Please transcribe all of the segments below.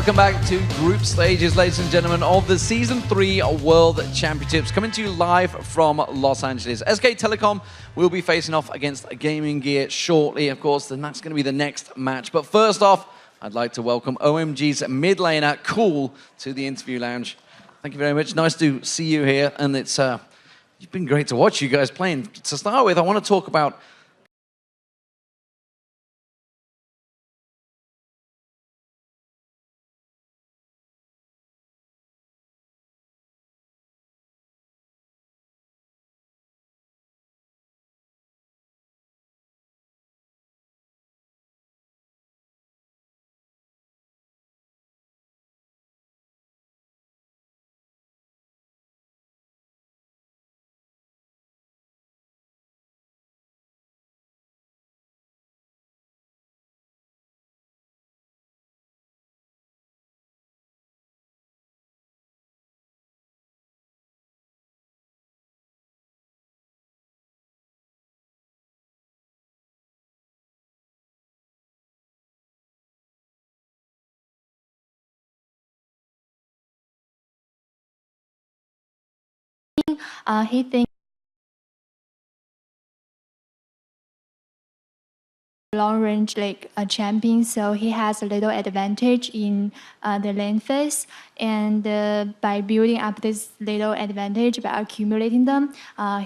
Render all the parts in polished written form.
Welcome back to group stages, ladies and gentlemen, of the Season 3 World Championships, coming to you live from Los Angeles. SK Telecom will be facing off against Gaming Gear shortly, of course, and that's going to be the next match. But first off, I'd like to welcome OMG's mid laner, Cool, to the interview lounge. Thank you very much. Nice to see you here, and it's been great to watch you guys playing. To start with, I want to talk about he thinks long range like a champion, so he has a little advantage in the lane phase, and by building up this little advantage by accumulating them,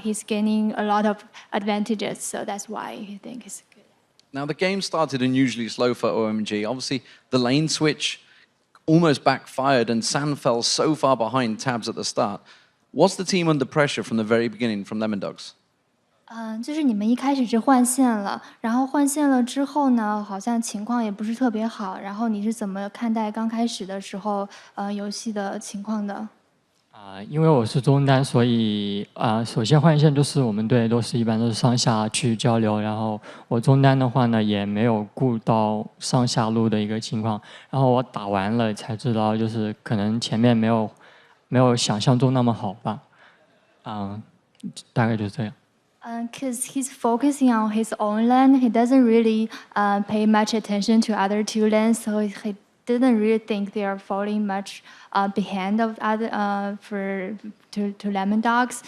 he's gaining a lot of advantages, so that's why he thinks it's good. now the game started unusually slow for OMG. Obviously, the lane switch almost backfired, and San fell so far behind Tabs at the start. Was the team under pressure from the very beginning from Lemon Dogs? 就是你们一开始是换线了，然后换线了之后呢，好像情况也不是特别好。然后你是怎么看待刚开始的时候游戏的情况的？因为我是中单，所以首先换线就是我们队一般都是上下去交流，然后我中单的话呢也没有顾到上下路的一个情况，然后我打完了才知道，就是可能前面没有想象中那么好吧，大概就是这样。Because he's focusing on his own lane, he doesn't really pay much attention to other two lanes, so he didn't really think they are falling much behind of other to Lemon Dogs.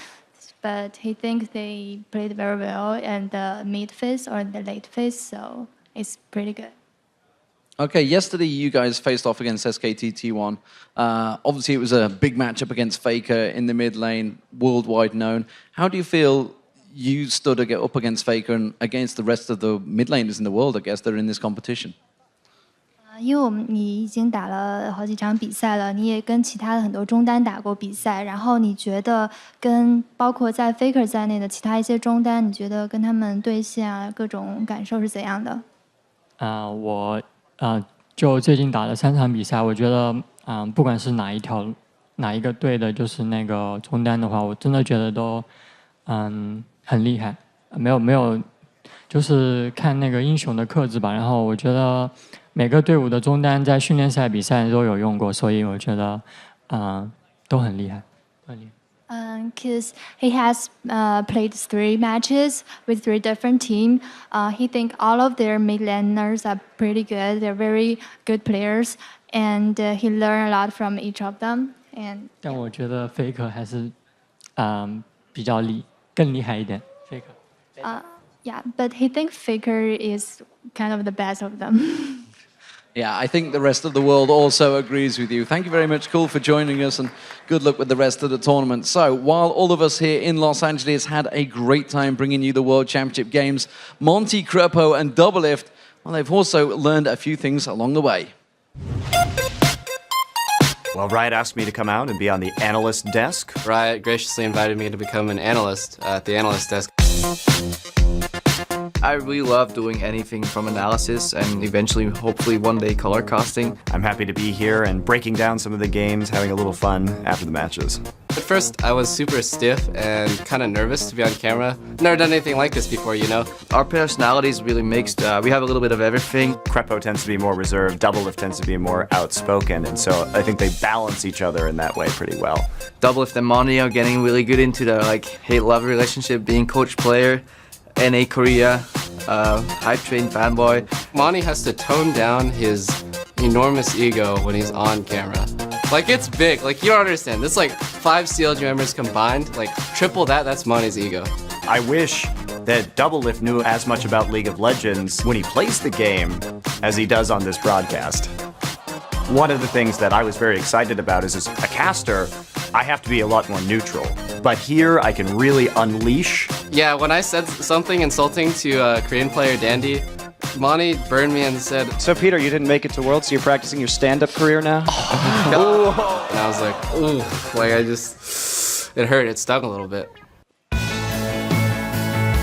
But he thinks they played very well in the mid phase or the late phase, so it's pretty good. Okay, yesterday you guys faced off against SKT.T1. Obviously, it was a big matchup against Faker in the mid lane, worldwide known. How do you feel you stood up against Faker and against the rest of the mid laners in the world, I guess, that are in this competition? 因为你已经打了好几场比赛了，你也跟其他的很多中单打过比赛，然后你觉得跟包括在 Faker 在内的其他一些中单，你觉得跟他们对线啊各种感受是怎样的？我就最近打了3场比赛，我觉得不管是哪一个队的，就是那个中单的话，我真的觉得都很厉害，没有，就是看那个英雄的克制吧。然后我觉得每个队伍的中单在训练赛比赛都有用过，所以我觉得都很厉害，很厉害。Because he has played 3 matches with 3 different teams. He thinks all of their mid laners are pretty good. They're very good players, and he learned a lot from each of them. And 但我觉得 Faker 还是比较更厉害一点。Faker. Yeah, but he thinks Faker is kind of the best of them. Yeah, I think the rest of the world also agrees with you. Thank you very much, Cool, for joining us, and good luck with the rest of the tournament. So, while all of us here in Los Angeles had a great time bringing you the World Championship Games, Monty, Crepo, and Doublelift, well, they've also learned a few things along the way. Well, Riot asked me to come out and be on the analyst desk. Riot graciously invited me to become an analyst at the analyst desk. I really love doing anything from analysis and eventually, hopefully, one day color casting. I'm happy to be here and breaking down some of the games, having a little fun after the matches. At first, I was super stiff and kind of nervous to be on camera. Never done anything like this before, you know? Our personalities really mixed. We have a little bit of everything. Crepo tends to be more reserved, Doublelift tends to be more outspoken, and so I think they balance each other in that way pretty well. Doublelift and Monty are getting really good into the hate-love relationship, being coach-player. NA Korea, hype train fanboy. Monty has to tone down his enormous ego when he's on camera. Like, it's big. Like, you don't understand. This, like, 5 CLG members combined, like, triple that, that's Monty's ego. I wish that Doublelift knew as much about League of Legends when he plays the game as he does on this broadcast. One of the things that I was very excited about is as a caster, I have to be a lot more neutral. But here, I can really unleash. Yeah, when I said something insulting to Korean player Dandy, Monty burned me and said, So Peter, you didn't make it to Worlds, so you're practicing your stand-up career now? and I was like, ooh, like it hurt, it stung a little bit.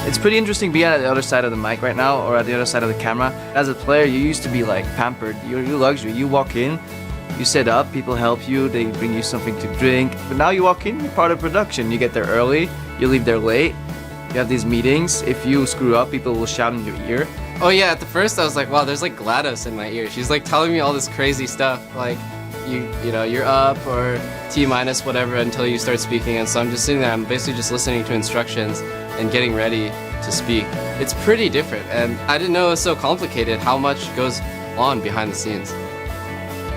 It's pretty interesting being at the other side of the mic right now, or at the other side of the camera. As a player, you used to be like pampered. You're luxury. You walk in, you set up, people help you, they bring you something to drink. But now you walk in, you're part of production. You get there early, you leave there late. You have these meetings. If you screw up, people will shout in your ear. Oh yeah, at the first I was like, wow, there's like GLaDOS in my ear. She's like telling me all this crazy stuff, like you know, you're up or T minus whatever until you start speaking. And so I'm just sitting there, I'm basically just listening to instructions and getting ready to speak. It's pretty different, and I didn't know it was so complicated how much goes on behind the scenes.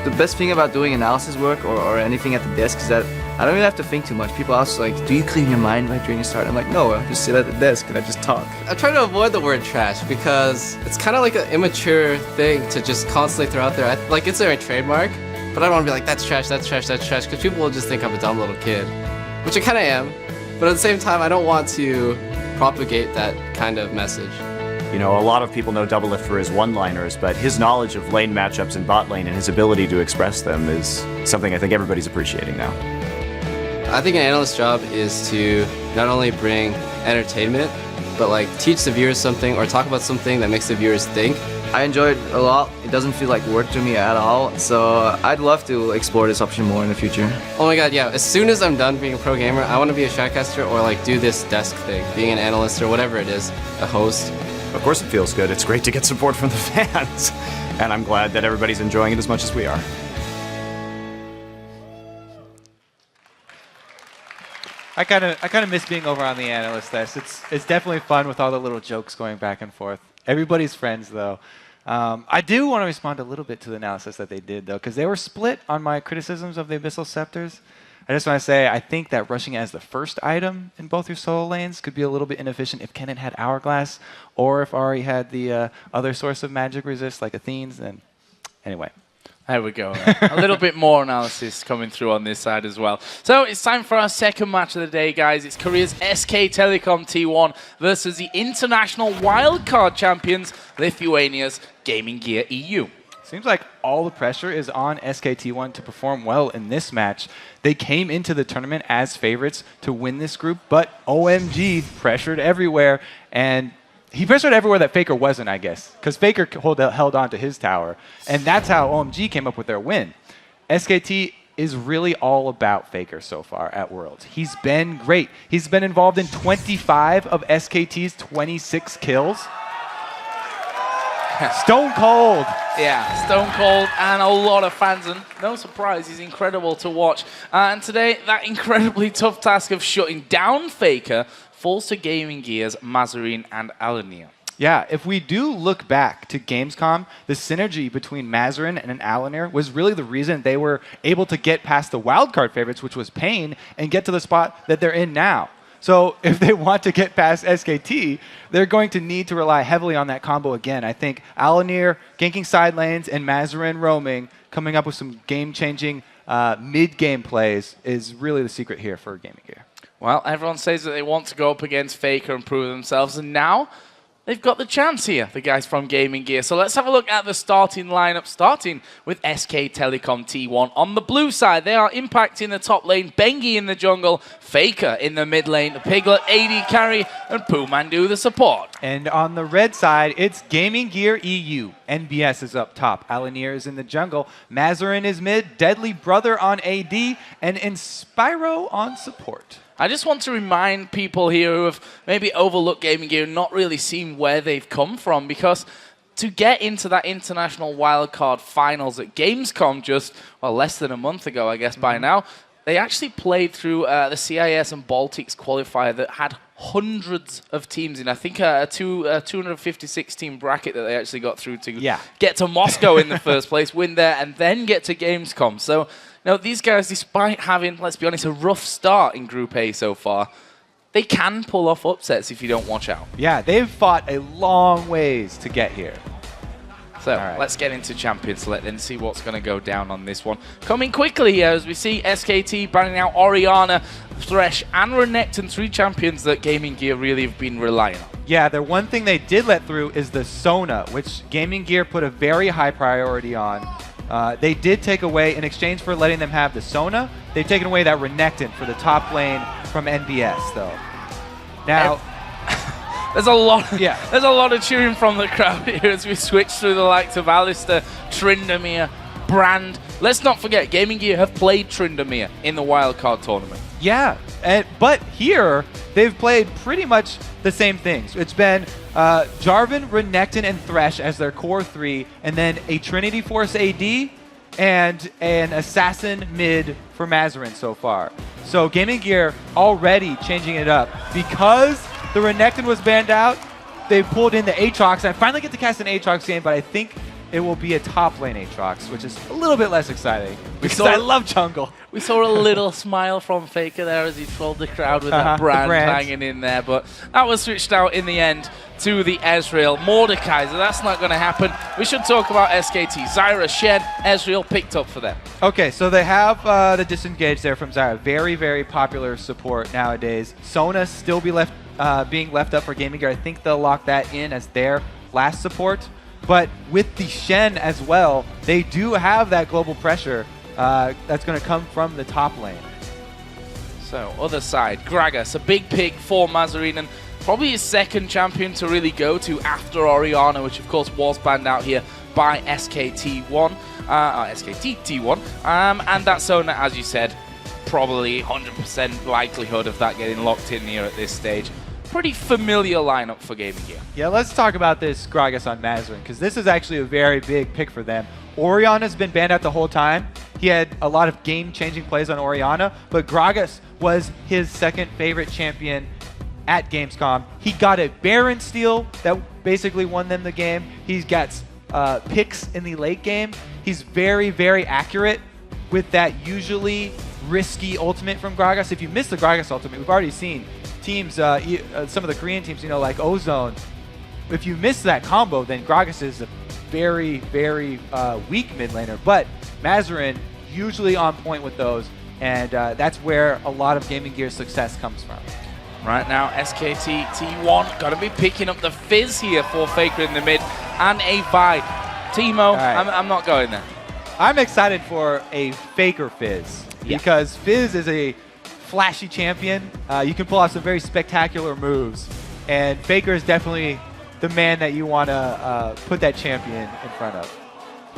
The best thing about doing analysis work or anything at the desk is that I don't really have to think too much. People ask like, do you clean your mind right during your start? I'm like, no, I just sit at the desk and I just talk. I try to avoid the word trash because it's kind of like an immature thing to just constantly throw out there. Like, it's a trademark, but I don't want to be like, that's trash, that's trash, that's trash, because people will just think I'm a dumb little kid, which I kind of am. But at the same time, I don't want to propagate that kind of message. You know, a lot of people know Doublelift for his one-liners, but his knowledge of lane matchups in bot lane and his ability to express them is something I think everybody's appreciating now. I think an analyst's job is to not only bring entertainment, but like teach the viewers something or talk about something that makes the viewers think. I enjoy it a lot. It doesn't feel like work to me at all. So I'd love to explore this option more in the future. Oh my god, yeah. As soon as I'm done being a pro gamer, I want to be a shoutcaster or like do this desk thing, being an analyst or whatever it is, a host. Of course it feels good. It's great to get support from the fans. And I'm glad that everybody's enjoying it as much as we are. I kind of miss being over on the analyst desk. It's definitely fun with all the little jokes going back and forth. Everybody's friends, though. I do want to respond a little bit to the analysis that they did, though, because they were split on my criticisms of the Abyssal Scepters. I just want to say, I think that rushing as the first item in both your solo lanes could be a little bit inefficient if Kennen had Hourglass, or if Ari had the other source of magic resist, like Athene's. And anyway. There we go. A little bit more analysis coming through on this side as well. So it's time for our second match of the day, guys. It's Korea's SK Telecom T1 versus the international wildcard champions, Lithuania's Gaming Gear EU. Seems like all the pressure is on SKT1 to perform well in this match. They came into the tournament as favorites to win this group, but OMG pressured everywhere, and he pressured everywhere that Faker wasn't, I guess, because Faker held on to his tower, and that's how OMG came up with their win. SKT is really all about Faker so far at Worlds. He's been great. He's been involved in 25 of SKT's 26 kills. Stone cold. Yeah, stone cold and a lot of fans, and no surprise, he's incredible to watch. And today, that incredibly tough task of shutting down Faker falls to Gaming Gear's Mazarine and Alanir. Yeah, if we do look back to Gamescom, the synergy between Mazarine and Alanir was really the reason they were able to get past the wildcard favorites, which was Pain, and get to the spot that they're in now. So if they want to get past SKT, they're going to need to rely heavily on that combo again. I think Alanir ganking side lanes and Mazarine roaming, coming up with some game-changing mid-game plays is really the secret here for Gaming Gear. Well, everyone says that they want to go up against Faker and prove themselves, and now they've got the chance here, the guys from Gaming Gear. So let's have a look at the starting lineup, starting with SK Telecom T1. On the blue side, they are Impact in the top lane, Bengi in the jungle, Faker in the mid lane, Piglet AD carry, and Poomandu the support. And on the red side, it's Gaming Gear EU. NBS is up top, Alanir is in the jungle, Mazarine is mid, Deadly Brother on AD, and Inspiro on support. I just want to remind people here who have maybe overlooked Gaming Gear and not really seen where they've come from, because to get into that international wildcard finals at Gamescom just, well, less than a month ago, I guess, by now, they actually played through the CIS and Baltics qualifier that had hundreds of teams in. I think a 256 team bracket that they actually got through to get to Moscow in the first place, win there, and then get to Gamescom. So, these guys, despite having, let's be honest, a rough start in Group A so far, they can pull off upsets if you don't watch out. Yeah, they've fought a long ways to get here. So let's get into Champions Select and see what's going to go down on this one. Coming quickly here as we see SKT banning out Orianna, Thresh, and Renekton, 3 champions that Gaming Gear really have been relying on. Yeah, the one thing they did let through is the Sona, which Gaming Gear put a very high priority on. They did take away, in exchange for letting them have the Sona, they've taken away that Renekton for the top lane from NBS, though. Now... There's a lot of cheering from the crowd here as we switch through the likes of Alistair, Tryndamere, Brand. Let's not forget, Gaming Gear have played Tryndamere in the wildcard tournament. Yeah, but here they've played pretty much the same things. It's been Jarvan, Renekton, and Thresh as their core 3, and then a Trinity Force AD and an Assassin mid for Mazarin so far. So Gaming Gear already changing it up because the Renekton was banned out. They pulled in the Aatrox. I finally get to cast an Aatrox game, but I think it will be a top lane Aatrox, which is a little bit less exciting because I love jungle. We saw a little smile from Faker there as he trolled the crowd with that brand hanging in there, but that was switched out in the end to the Ezreal. Mordekaiser, that's not going to happen. We should talk about SKT. Zyra, Shen, Ezreal picked up for them. Okay, so they have the disengage there from Zyra. Very, very popular support nowadays. Sona still being left up for Gaming Gear. I think they'll lock that in as their last support. But with the Shen as well, they do have that global pressure that's going to come from the top lane. So, other side, Gragas, a big pick for Mazarin, and probably his second champion to really go to after Orianna, which of course was banned out here by SKT1, and that Sona, as you said, probably 100% likelihood of that getting locked in here at this stage. Pretty familiar lineup for Gaming Gear. Yeah, let's talk about this Gragas on Mazarin, because this is actually a very big pick for them. Orianna's been banned out the whole time. He had a lot of game-changing plays on Orianna, but Gragas was his second favorite champion at Gamescom. He got a Baron steal that basically won them the game. He's got picks in the late game. He's very, very accurate with that usually risky ultimate from Gragas. If you miss the Gragas ultimate, we've already seen teams, some of the Korean teams, like Ozone, if you miss that combo, then Gragas is a very, very weak mid laner. But Mazarin usually on point with those, and that's where a lot of Gaming Gear's success comes from. Right now, SKT T1 got to be picking up the Fizz here for Faker in the mid, and a buy. Teemo, I'm not going there. I'm excited for a Faker Fizz, because Fizz is a flashy champion. You can pull off some very spectacular moves, and Faker is definitely the man that you want to put that champion in front of.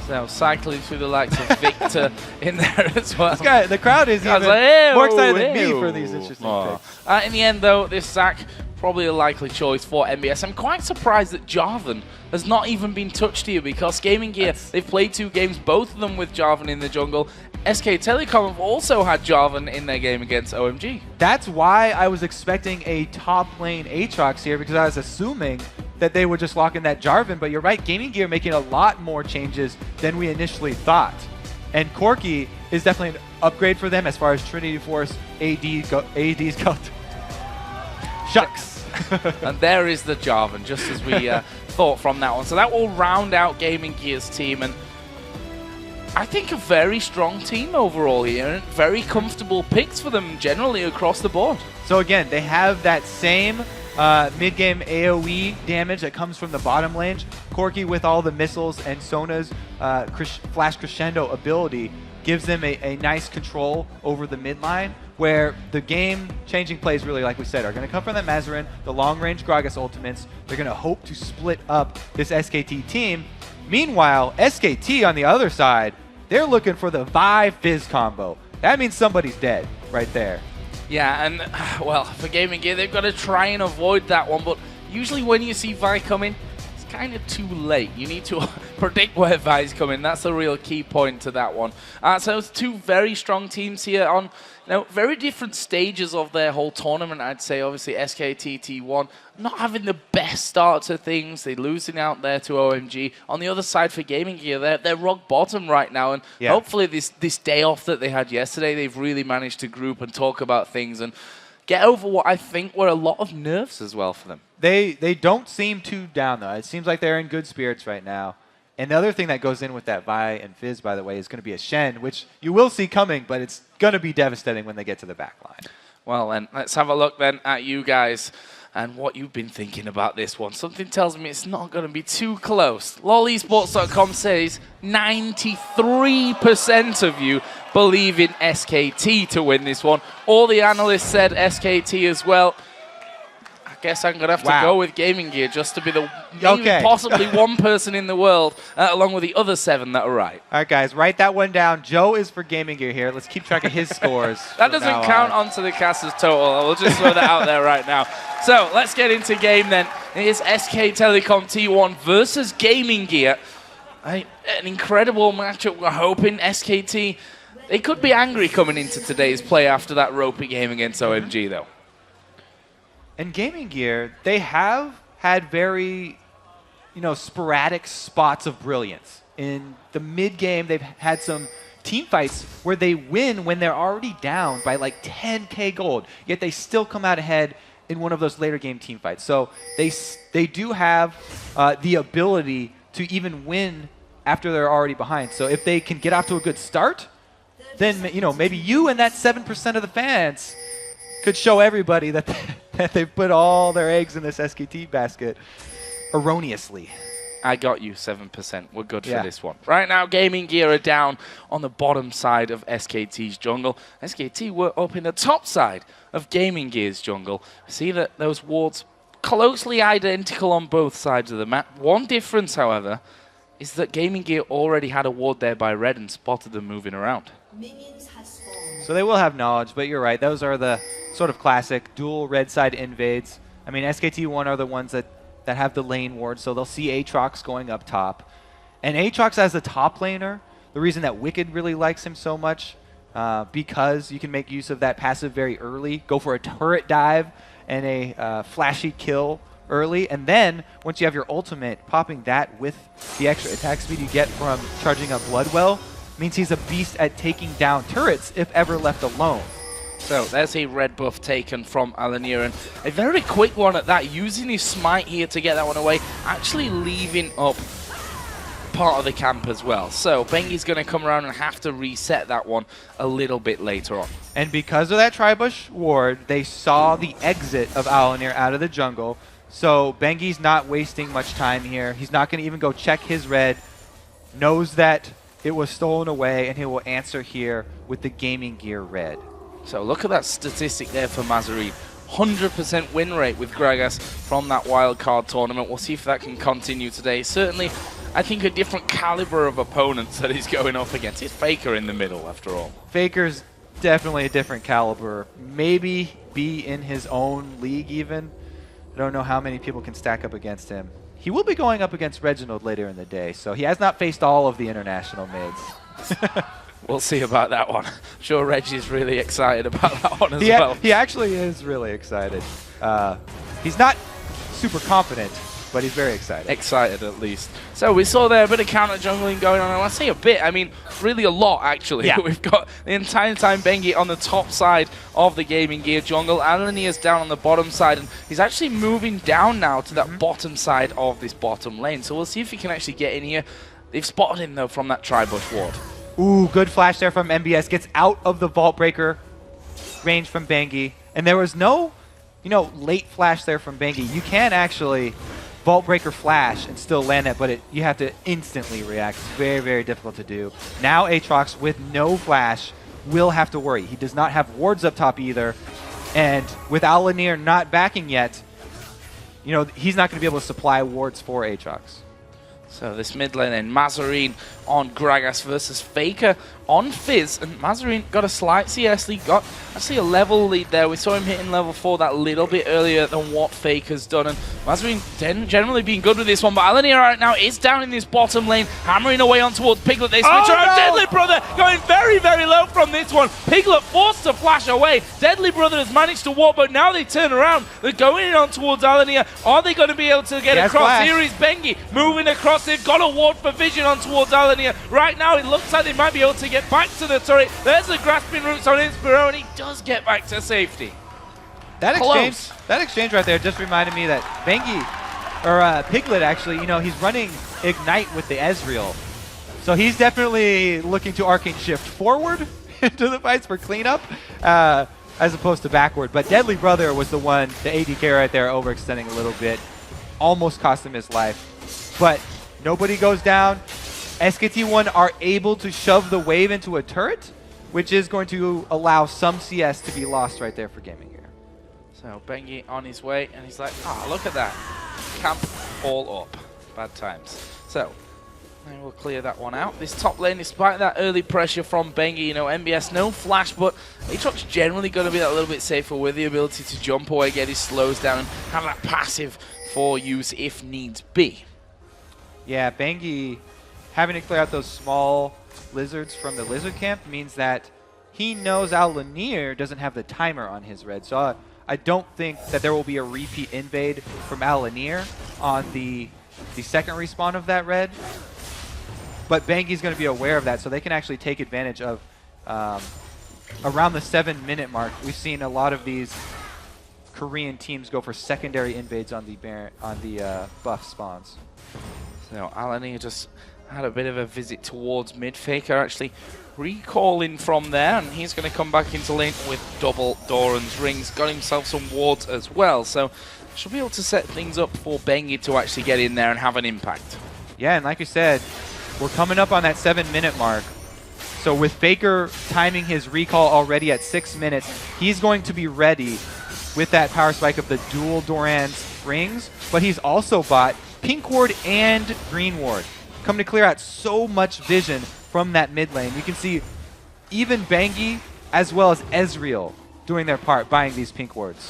So cycling through the likes of Victor in there as well. This guy, the crowd is even more excited than me for these interesting picks. In the end, though, this Zac probably a likely choice for MBS. I'm quite surprised that Jarvan has not even been touched here, because Gaming Gear, they've played 2 games, both of them with Jarvan in the jungle. SK Telecom have also had Jarvan in their game against OMG. That's why I was expecting a top lane Aatrox here, because I was assuming that they would just lock in that Jarvan. But you're right, Gaming Gear making a lot more changes than we initially thought. And Corki is definitely an upgrade for them as far as Trinity Force ADs go. Shucks. And there is the Jarvan, just as we thought from that one. So that will round out Gaming Gear's team, and I think a very strong team overall here, and very comfortable picks for them generally across the board. So again, they have that same mid-game AoE damage that comes from the bottom lane. Corki with all the missiles and Sona's Flash Crescendo ability gives them a nice control over the mid line, where the game-changing plays really, like we said, are going to come from the Mazarin, the long-range Gragas ultimates. They're going to hope to split up this SKT team. Meanwhile, SKT on the other side, they're looking for the Vi Fizz combo. That means somebody's dead right there. Yeah, and, well, for Gaming Gear, they've got to try and avoid that one, but usually when you see Vi coming, it's kind of too late. You need to predict where Vi's coming. That's a real key point to that one. So it's two very strong teams here on very different stages of their whole tournament, I'd say. Obviously, SKT T1 not having the best start to things. They're losing out there to OMG. On the other side for Gaming Gear, they're rock bottom right now. And hopefully this day off that they had yesterday, they've really managed to group and talk about things and get over what I think were a lot of nerves as well for them. They don't seem too down, though. It seems like they're in good spirits right now. And the other thing that goes in with that Vi and Fizz, by the way, is going to be a Shen, which you will see coming, but it's going to be devastating when they get to the back line. Well, then, let's have a look then at you guys and what you've been thinking about this one. Something tells me it's not going to be too close. LolEsports.com says 93% of you believe in SKT to win this one. All the analysts said SKT as well. I guess I'm going to have to go with Gaming Gear just to be the possibly one person in the world, along with the other 7 that are right. All right, guys, write that one down. Joe is for Gaming Gear here. Let's keep track of his scores. That doesn't count onto the caster's total. I will just throw that out there right now. So let's get into game then. It is SK Telecom T1 versus Gaming Gear. An incredible matchup. We're hoping SKT, they could be angry coming into today's play after that ropey game against OMG, though. And Gaming Gear, they have had very, sporadic spots of brilliance. In the mid-game, they've had some team fights where they win when they're already down by like 10k gold, yet they still come out ahead in one of those later game team fights. So they do have the ability to even win after they're already behind. So if they can get off to a good start, then maybe you and that 7% of the fans could show everybody that they've put all their eggs in this SKT basket erroneously. I got you 7%. We're good for this one. Right now, Gaming Gear are down on the bottom side of SKT's jungle. SKT were up in the top side of Gaming Gear's jungle. See that those wards closely identical on both sides of the map. One difference, however, is that Gaming Gear already had a ward there by red and spotted them moving around. So they will have knowledge, but you're right. Those are the sort of classic dual red side invades. I mean, SKT1 are the ones that have the lane ward, so they'll see Aatrox going up top. And Aatrox as the top laner, the reason that Wicked really likes him so much, because you can make use of that passive very early, go for a turret dive and a flashy kill early, and then once you have your ultimate, popping that with the extra attack speed you get from charging up Bloodwell means he's a beast at taking down turrets if ever left alone. So there's a red buff taken from Alanir, and a very quick one at that, using his smite here to get that one away, actually leaving up part of the camp as well. So Bengi's going to come around and have to reset that one a little bit later on. And because of that Tribush ward, they saw the exit of Alanir out of the jungle. So Bengi's not wasting much time here. He's not going to even go check his red, knows that it was stolen away, and he will answer here with the Gaming Gear red. So look at that statistic there for Mazarine. 100% win rate with Gragas from that wildcard tournament. We'll see if that can continue today. Certainly, I think a different caliber of opponents that he's going up against. It's Faker in the middle, after all. Faker's definitely a different caliber. Maybe be in his own league even. I don't know how many people can stack up against him. He will be going up against Reginald later in the day, so he has not faced all of the international mids. We'll see about that one. I'm sure Reggie's really excited about that one as well. He actually is really excited. He's not super confident, but he's very excited. Excited, at least. So we saw there a bit of counter jungling going on, and I say a bit, I mean really a lot, actually. Yeah. We've got the entire time Bengi on the top side of the Gaming Gear jungle. Alanir's down on the bottom side, and he's actually moving down now to that bottom side of this bottom lane. So we'll see if he can actually get in here. They've spotted him, though, from that Tribush ward. Ooh, good flash there from MBS. Gets out of the Vault Breaker range from Bengi. And there was no, late flash there from Bengi. You can actually Vault Breaker flash and still land it, but you have to instantly react. It's very, very difficult to do. Now Aatrox, with no flash, will have to worry. He does not have wards up top either. And with Alanir not backing yet, he's not going to be able to supply wards for Aatrox. So this mid lane then, Mazarine on Gragas versus Faker on Fizz, and Mazarin got a slight CS lead, got actually a level lead there. We saw him hitting level 4 that little bit earlier than what Faker's done, and Mazarin generally being good with this one, but Alanir right now is down in this bottom lane, hammering away on towards Piglet. They switch around. Deadly Brother going very, very low from this one. Piglet forced to flash away. Deadly Brother has managed to walk, but now they turn around. They're going in on towards Alanir. Are they going to be able to get across? Flash. Here is Bengi moving across. They've got a ward for Vision on towards Alanir. Right now it looks like they might be able to get back to the turret. There's the grasping roots on Inspiro, and he does get back to safety. That exchange right there just reminded me that Bengi, or Piglet actually, you know, he's running Ignite with the Ezreal. So he's definitely looking to Arcane Shift forward into the fights for cleanup, as opposed to backward. But Deadly Brother was the one, the ADK right there, overextending a little bit. Almost cost him his life. But nobody goes down. SKT1 are able to shove the wave into a turret, which is going to allow some CS to be lost right there for Gaming Gear. So Bengi on his way, and he's like, look at that. Camp all up. Bad times. So, and we'll clear that one out. This top lane, despite that early pressure from Bengi, you know, MBS, no flash, but Aatrox's generally going to be that little bit safer with the ability to jump away, get his slows down, and have that passive for use if needs be. Yeah, Bengi having to clear out those small lizards from the lizard camp means that he knows Alanir doesn't have the timer on his red. So I don't think that there will be a repeat invade from Alanir on the second respawn of that red. But Bengi's going to be aware of that, so they can actually take advantage of around the 7-minute mark. We've seen a lot of these Korean teams go for secondary invades on the buff spawns. So Alanir just had a bit of a visit towards mid. Faker actually recalling from there, and he's going to come back into lane with double Doran's rings. Got himself some wards as well, so should be able to set things up for Bengi to actually get in there and have an impact. Yeah, and like you said, we're coming up on that 7-minute mark. So with Faker timing his recall already at 6 minutes, he's going to be ready with that power spike of the dual Doran's rings, but he's also bought Pink Ward and Green Ward, coming to clear out so much vision from that mid lane. You can see even Bengi as well as Ezreal doing their part, buying these Pink Wards.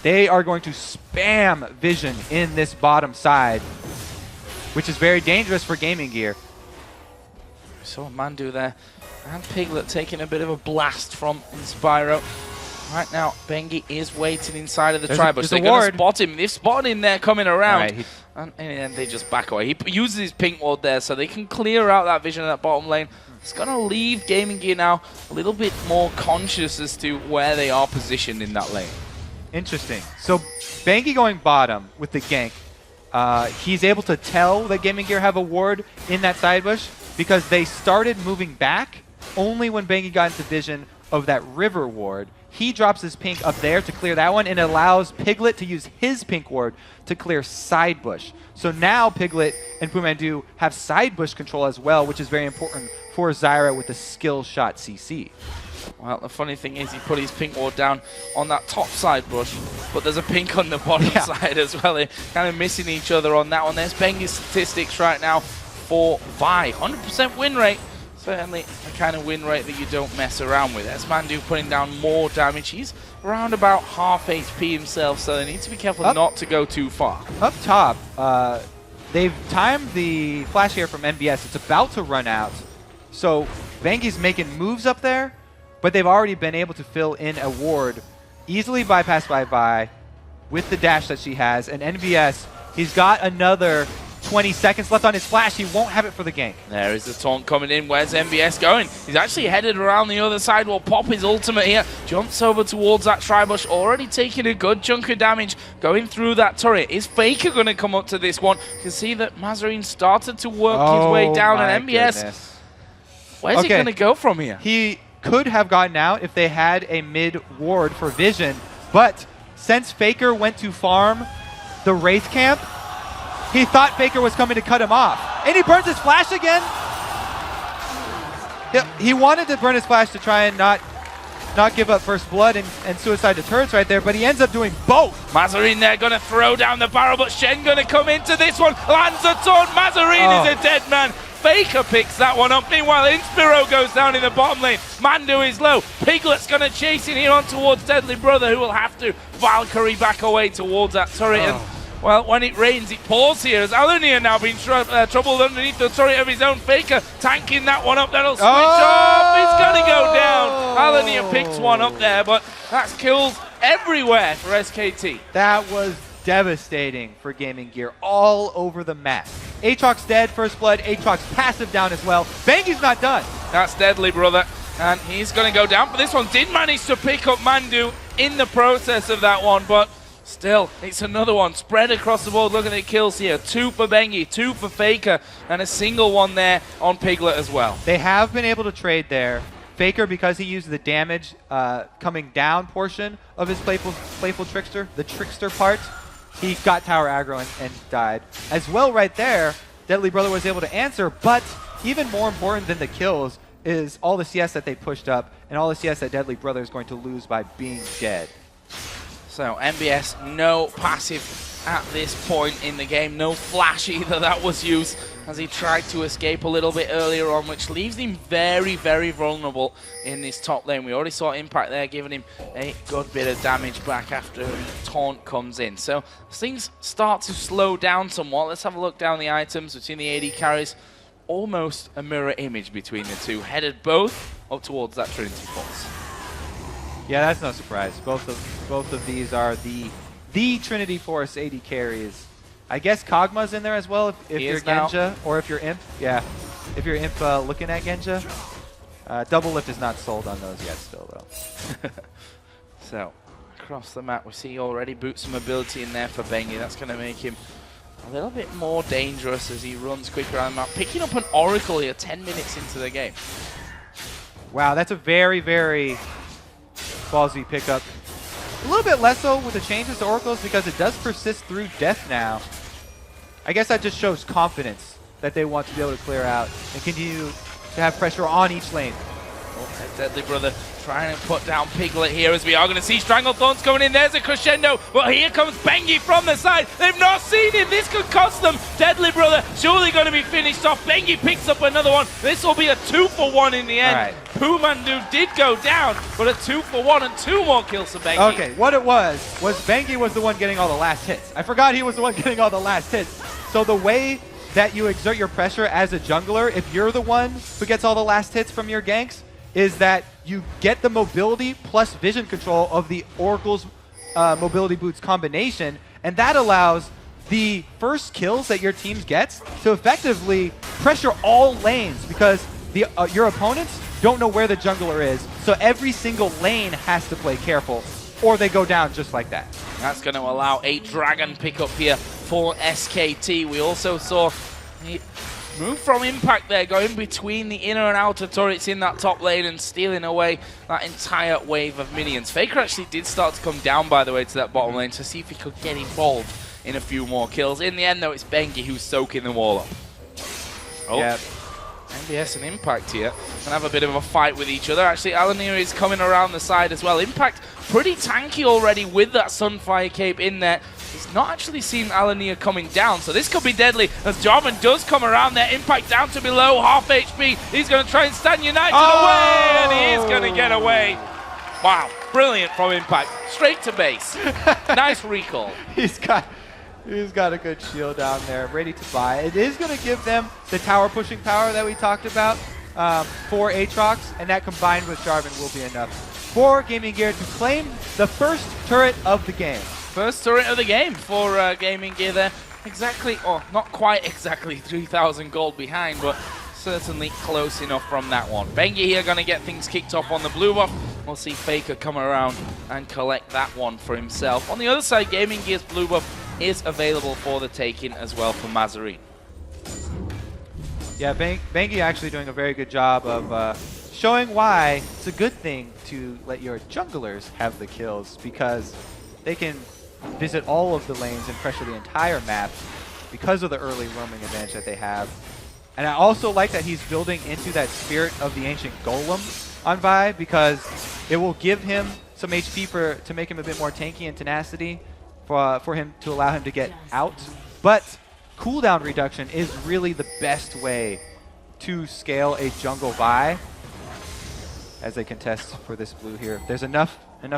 They are going to spam vision in this bottom side, which is very dangerous for Gaming Gear. So Mandu there, and Piglet taking a bit of a blast from Inspiro. Right now, Bengi is waiting inside of the tri-bush. They're going to spot him. They've spotted him there coming around. Right, and then they just back away. He uses his pink ward there so they can clear out that vision in that bottom lane. It's going to leave Gaming Gear now a little bit more conscious as to where they are positioned in that lane. Interesting. So Bengi going bottom with the gank. He's able to tell that Gaming Gear have a ward in that side bush because they started moving back only when Bengi got into vision of that river ward. He drops his pink up there to clear that one and allows Piglet to use his pink ward to clear side bush. So now Piglet and Pumandu have side bush control as well, which is very important for Zyra with the skill shot CC. Well, the funny thing is he put his pink ward down on that top side bush, but there's a pink on the bottom side as well. They're kind of missing each other on that one. There's Bengi's statistics right now for Vi. 100% win rate. Certainly a kind of win rate that you don't mess around with. As Mandu putting down more damage. He's around about half HP himself, so they need to be careful not to go too far. Up top, they've timed the flash here from MBS. It's about to run out. So Bengi's making moves up there, but they've already been able to fill in a ward easily bypassed by Vi with the dash that she has. And NBS, he's got another 20 seconds left on his flash. He won't have it for the gank. There is the taunt coming in. Where's MBS going? He's actually headed around the other side. Will pop his ultimate here. Jumps over towards that tri-bush. Already taking a good chunk of damage. Going through that turret. Is Faker going to come up to this one? You can see that Mazarin started to work his way down. And MBS, where's he going to go from here? He could have gotten out if they had a mid ward for vision. But since Faker went to farm the Wraith camp, he thought Faker was coming to cut him off. And he burns his flash again. He wanted to burn his flash to try and not give up first blood and suicide the turrets right there, but he ends up doing both. Mazarin there going to throw down the barrel, but Shen going to come into this one. Lands a taunt. Mazarin is a dead man. Faker picks that one up. Meanwhile, Inspiro goes down in the bottom lane. Mandu is low. Piglet's going to chase in here on towards Deadly Brother, who will have to Valkyrie back away towards that turret. And, well, when it rains, it pours here. As Alania now being troubled underneath the turret of his own. Faker tanking that one up. That'll switch off. It's going to go down. Alania picks one up there, but that's kills everywhere for SKT. That was devastating for Gaming Gear all over the map. Aatrox dead, first blood. Aatrox passive down as well. Bangy's not done. That's Deadly Brother, and he's going to go down. But this one did manage to pick up Mandu in the process of that one, but still, it's another one spread across the board. Look at the kills here. 2 for Bengi, 2 for Faker, and a single one there on Piglet as well. They have been able to trade there. Faker, because he used the damage coming down portion of his playful trickster, the trickster part, he got tower aggro and died. As well right there, Deadly Brother was able to answer, but even more important than the kills is all the CS that they pushed up and all the CS that Deadly Brother is going to lose by being dead. So MBS, no passive at this point in the game. No flash either that was used as he tried to escape a little bit earlier on, which leaves him very, very vulnerable in this top lane. We already saw Impact there giving him a good bit of damage back after the taunt comes in. So things start to slow down somewhat. Let's have a look down the items between the AD carries. Almost a mirror image between the two, headed both up towards that Trinity Force. Yeah, that's no surprise. Both of these are the Trinity Force AD carries. I guess Kog'Maw's in there as well if you're Genja or if you're Imp. Yeah, if you're Imp looking at Genja. Double Lift is not sold on those yet still, though. So, across the map, we see already boots some ability in there for Bengi. That's going to make him a little bit more dangerous as he runs quicker around the map. Picking up an Oracle here 10 minutes into the game. Wow, that's a very, very ballsy pickup. A little bit less so with the changes to Oracles because it does persist through death now. I guess that just shows confidence that they want to be able to clear out and continue to have pressure on each lane. Deadly Brother trying to put down Piglet here as we are going to see Stranglethorns coming in. There's a crescendo, but here comes Bengi from the side. They've not seen him. This could cost them. Deadly Brother surely going to be finished off. Bengi picks up another one. This will be a 2-for-1 in the end. Right. Pumandu did go down, but a 2-for-1 and 2 more kills for Bengi. Okay, what it was Bengi was the one getting all the last hits. I forgot he was the one getting all the last hits. So the way that you exert your pressure as a jungler, if you're the one who gets all the last hits from your ganks, is that you get the mobility plus vision control of the Oracle's mobility boots combination, and that allows the first kills that your team gets to effectively pressure all lanes because your opponents don't know where the jungler is, so every single lane has to play careful or they go down just like that. That's going to allow a Dragon pickup here for SKT. We also saw move from Impact there, going between the inner and outer turrets in that top lane and stealing away that entire wave of minions. Faker actually did start to come down, by the way, to that bottom lane to see if he could get involved in a few more kills. In the end, though, it's Bengi who's soaking them all up. Oh, yeah. MBS and Impact here can have a bit of a fight with each other. Actually, Alanir is coming around the side as well. Impact pretty tanky already with that Sunfire Cape in there. He's not actually seen Alanir coming down, so this could be deadly as Jarvan does come around there. Impact down to below half HP. He's going to try and stand United away, and he is going to get away. Wow, brilliant from Impact. Straight to base. Nice recall. He's got a good shield down there, ready to buy. It is going to give them the tower pushing power that we talked about for Aatrox, and that combined with Jarvan will be enough for Gaming Gear to claim the first turret of the game. First turret of the game for Gaming Gear there. Exactly, or not quite exactly 3,000 gold behind, but certainly close enough from that one. Bengi here going to get things kicked off on the blue buff. We'll see Faker come around and collect that one for himself. On the other side, Gaming Gear's blue buff is available for the taking as well for Mazarine. Yeah, Bengi actually doing a very good job of showing why it's a good thing to let your junglers have the kills, because they can visit all of the lanes and pressure the entire map because of the early roaming advantage that they have. And I also like that he's building into that spirit of the ancient golem on Vi, because it will give him some HP to make him a bit more tanky and tenacity for him to allow him to get out. But cooldown reduction is really the best way to scale a jungle Vi as they contest for this blue here. There's enough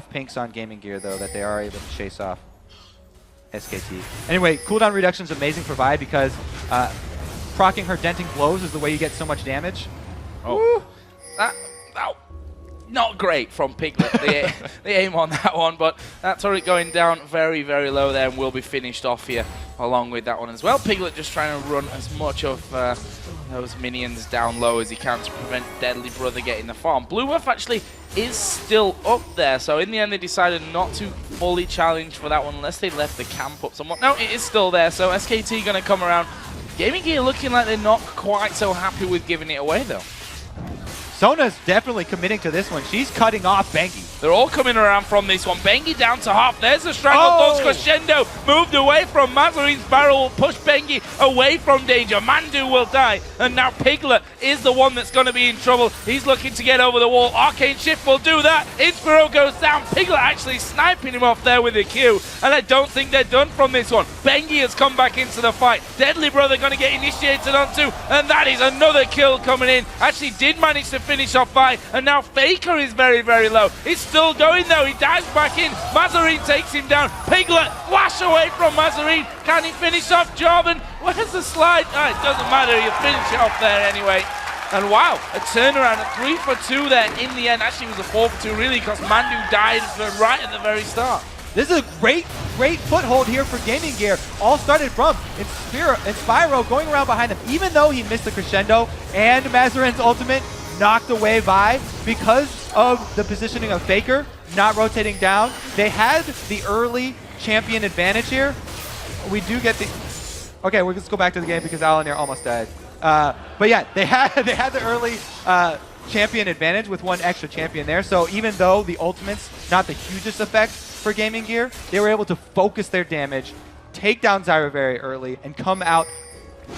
pinks on Gaming Gear, though, that they are able to chase off SKT. Anyway, cooldown reduction is amazing for Vi because proccing her denting blows is the way you get so much damage. Oh, that not great from Piglet, the aim on that one, but that turret going down very, very low there and will be finished off here along with that one as well. Piglet just trying to run as much of those minions down low as he can to prevent Deadly Brother getting the farm. Blue buff actually is still up there, so in the end they decided not to fully challenge for that one unless they left the camp up somewhat. No, it is still there, so SKT going to come around. Gaming Gear looking like they're not quite so happy with giving it away though. Sona's definitely committing to this one. She's cutting off Bengi. They're all coming around from this one. Bengi down to half. There's the strangle. Oh! Crescendo moved away from Mazarine's barrel. Will push Bengi away from danger. Mandu will die. And now Piglet is the one that's going to be in trouble. He's looking to get over the wall. Arcane Shift will do that. Inspiro goes down. Piglet actually sniping him off there with a Q. And I don't think they're done from this one. Bengi has come back into the fight. Deadly Brother going to get initiated onto. And that is another kill coming in. Actually did manage to finish off by. And now Faker is very, very low. He's still going though. He dives back in. Mazarine takes him down. Piglet flash away from Mazarine. Can he finish off Jordan? Where's the slide? Oh, it doesn't matter. He'll finish it off there anyway. And wow, a turnaround, a 3 for 2 there in the end. Actually, it was a 4 for 2 really because Mandu died right at the very start. This is a great foothold here for Gaming Gear. All started from Inspiro going around behind him, even though he missed the crescendo and Mazarine's ultimate knocked away by because of the positioning of Faker not rotating down. They had the early champion advantage here. We do get the... Okay, we'll just go back to the game because Alanir almost died. But yeah, they had the early champion advantage with one extra champion there. So even though the ultimate's not the hugest effect for Gaming Gear, they were able to focus their damage, take down Zyra very early, and come out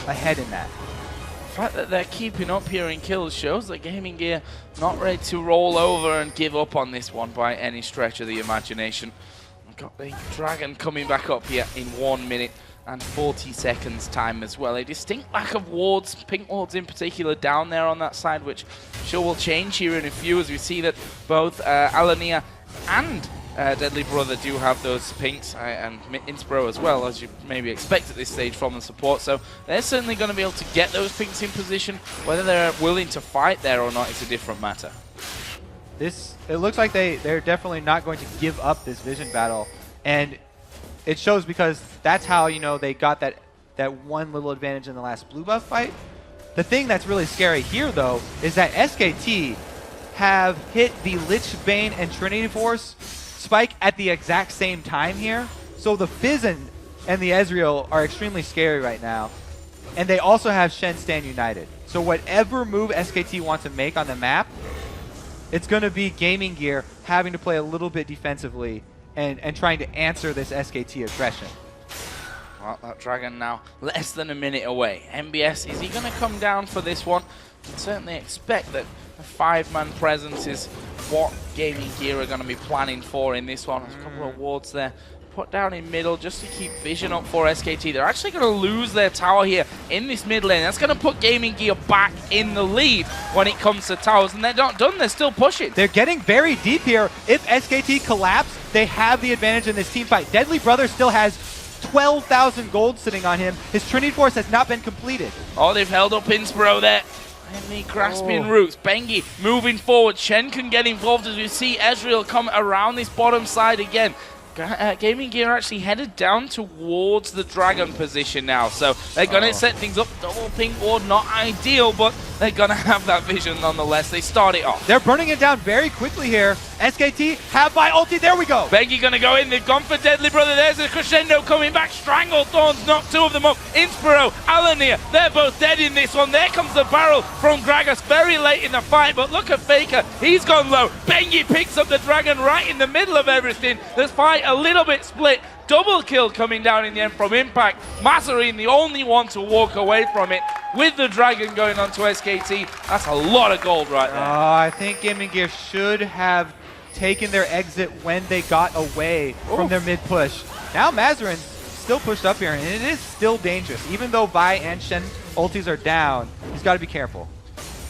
ahead in that. The fact that they're keeping up here in kills shows that Gaming Gear not ready to roll over and give up on this one by any stretch of the imagination. We've got the Dragon coming back up here in 1 minute and 40 seconds time as well. A distinct lack of wards, pink wards in particular, down there on that side, which I'm sure will change here in a few as we see that both Alania and Deadly Brother do have those pinks, and Inspiro as well, as you maybe expect at this stage from the support. So they're certainly going to be able to get those pinks in position. Whether they're willing to fight there or not is a different matter. It looks like they're definitely not going to give up this vision battle, and it shows because that's how, you know, they got that one little advantage in the last blue buff fight. The thing that's really scary here, though, is that SKT have hit the Lich Bane and Trinity Force spike at the exact same time here. So the Fizzin and the Ezreal are extremely scary right now. And they also have Shen stand united. So whatever move SKT wants to make on the map, it's going to be Gaming Gear having to play a little bit defensively and trying to answer this SKT aggression. Well, that Dragon now less than a minute away. MBS, is he going to come down for this one? You can certainly expect that a 5-man presence is what Gaming Gear are going to be planning for in this one. There's a couple of wards there put down in middle just to keep vision up for SKT. They're actually going to lose their tower here in this mid lane. That's going to put Gaming Gear back in the lead when it comes to towers, and they're not done. They're still pushing. They're getting very deep here. If SKT collapse, they have the advantage in this team fight. Deadly Brother still has 12,000 gold sitting on him. His Trinity Force has not been completed. Oh, they've held up Inspiro there. And the grasping roots. Bengi moving forward. Shen can get involved as we see Ezreal come around this bottom side again. Gaming Gear actually headed down towards the Dragon position now. So they're going to set things up. Double pink ward, not ideal, but they're going to have that vision nonetheless. They start it off. They're burning it down very quickly here. SKT have by ulti. There we go. Bengi going to go in. They've gone for Deadly Brother. There's a crescendo coming back. Strangle Thorns knocked 2 of them up. Inspiro, Alanir, they're both dead in this one. There comes the barrel from Gragas very late in the fight, but look at Faker. He's gone low. Bengi picks up the Dragon right in the middle of everything. This fight a little bit split. Double kill coming down in the end from Impact. Mazarine the only one to walk away from it with the Dragon going on to SKT. That's a lot of gold right there. I think Gaming Gear should have taken their exit when they got away from their mid push. Now Mazarine's still pushed up here, and it is still dangerous. Even though Vi and Shen ultis are down, He's got to be careful.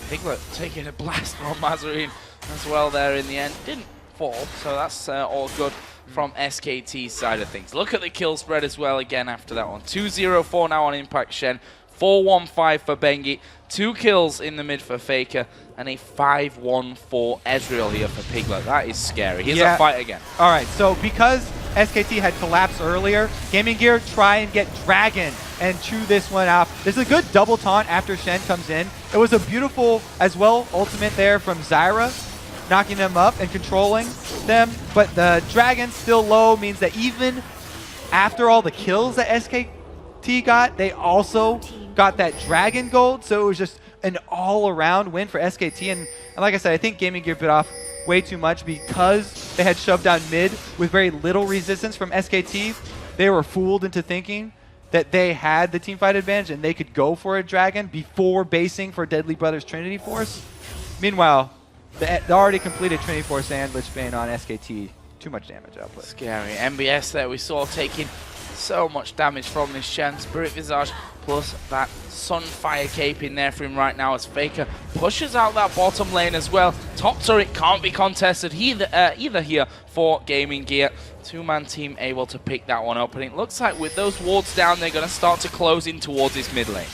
Piglet taking a blast from Mazarine as well there in the end. Didn't fall, so that's all good from SKT's side of things. Look at the kill spread as well again after that one. 2-0-4 now on Impact Shen. 4-1-5 for Bengi. 2 kills in the mid for Faker. And a 5-1-4 Ezreal here for Piglet. That is scary. Here's a fight again. All right, so because SKT had collapsed earlier, Gaming Gear try and get Dragon and chew this one off. There's a good double taunt after Shen comes in. It was a beautiful, as well, ultimate there from Zyra, knocking them up and controlling them. But the Dragon still low means that even after all the kills that SKT got, they also got that Dragon gold. So it was just an all-around win for SKT. And like I said, I think Gaming Gear bit off way too much because they had shoved down mid with very little resistance from SKT. They were fooled into thinking that they had the teamfight advantage and they could go for a Dragon before basing for Deadly Brothers Trinity Force. Meanwhile, the already completed Trinity Force and Lich Bane on SKT. Too much damage output. Scary. MBS there we saw taking so much damage from this Shen. Spirit Visage plus that Sunfire Cape in there for him right now as Faker pushes out that bottom lane as well. Top turret can't be contested either here for Gaming Gear. 2-man team able to pick that one up, and it looks like with those wards down, they're going to start to close in towards this mid lane.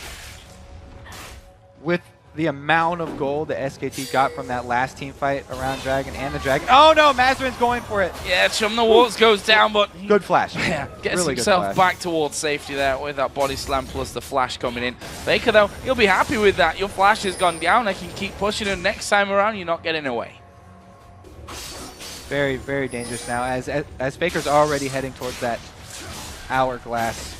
With the amount of gold that SKT got from that last team fight around Dragon and the Dragon. Oh no, Mazarin's going for it. Yeah, Chum the wards goes down, but good flash. Yeah, gets really himself back towards safety there with that body slam plus the flash coming in. Faker though, he'll be happy with that. Your flash has gone down. I can keep pushing it. Next time around, you're not getting away. Very, very dangerous now as Faker's already heading towards that hourglass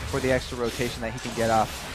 for the extra rotation that he can get off.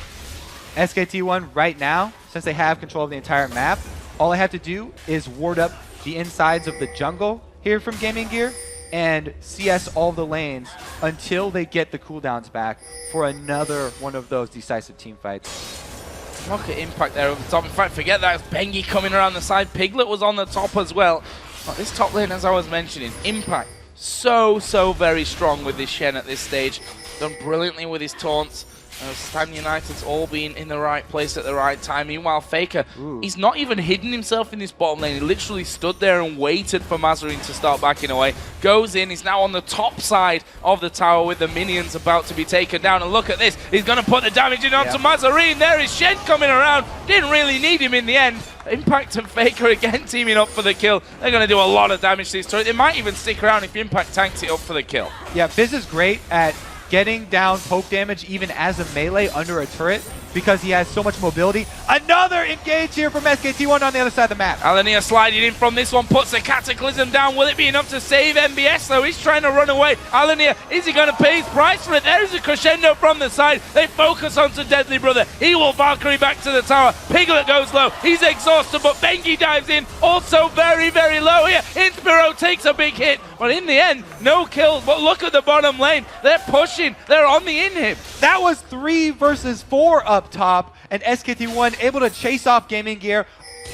SKT1 right now, since they have control of the entire map, all I have to do is ward up the insides of the jungle here from Gaming Gear and CS all the lanes until they get the cooldowns back for another one of those decisive team fights. Look at Impact there over the top. In fact, forget that. It's Bengi coming around the side. Piglet was on the top as well. But this top lane, as I was mentioning, Impact so very strong with this Shen at this stage. Done brilliantly with his taunts. Stan United's all been in the right place at the right time. Meanwhile, Faker, he's not even hidden himself in this bottom lane. He literally stood there and waited for Mazarine to start backing away. Goes in, he's now on the top side of the tower with the minions about to be taken down. And look at this, he's going to put the damage in onto Mazarine. There is Shen coming around. Didn't really need him in the end. Impact and Faker again teaming up for the kill. They're going to do a lot of damage to this turret. They might even stick around if Impact tanks it up for the kill. Yeah, Fizz is great at getting down poke damage even as a melee under a turret because he has so much mobility. Another engage here from SKT1 on the other side of the map. Alania sliding in from this one, puts a Cataclysm down. Will it be enough to save MBS though? He's trying to run away. Alania, is he going to pay his price for it? There's a crescendo from the side. They focus onto Deadly Brother. He will Valkyrie back to the tower. Piglet goes low. He's exhausted, but Bengi dives in. Also very low here. Inspiro takes a big hit, but in the end, no kills. But look at the bottom lane. They're pushing. They're on the inhib. That was 3 versus 4 up top, and SKT1 able to chase off Gaming Gear,